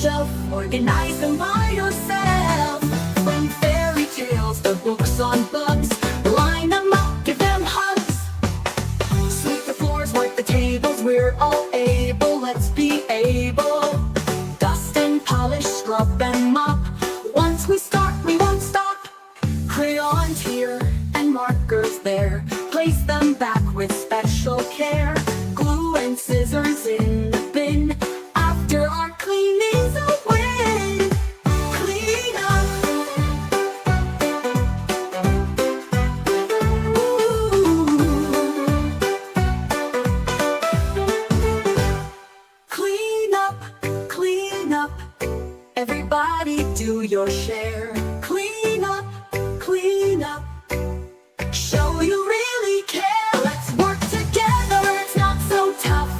shelf, organize them by yourself. From fairy tales to books on bugs, line them up, give them hugs. Sweep the floors, wipe the tables, we're all able, let's be able. Dust and polish, scrub and mop, once we start we won't stop. Crayons here and markers there, place them back with special care. Glue and scissors in the bin, after our cleaning's a win. Clean up. Clean up, clean up. Everybody do your share. Clean up, clean up. Show you really care. Let's work together, it's not so tough.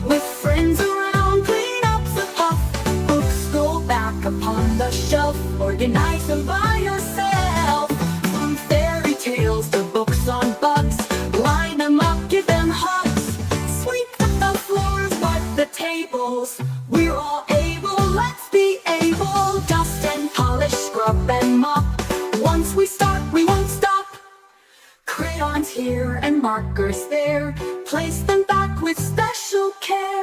With friends around, clean up's a puff. Books go back upon the shelf, organize them by yourself. From fairy tales to books on bugs, line them up, give them hugs. Sweep the floors, wipe the tables, we're all able, let's be able. Dust and polish, scrub and mop, once we start we won't stop. Crayons here and markers there, place them back with special care.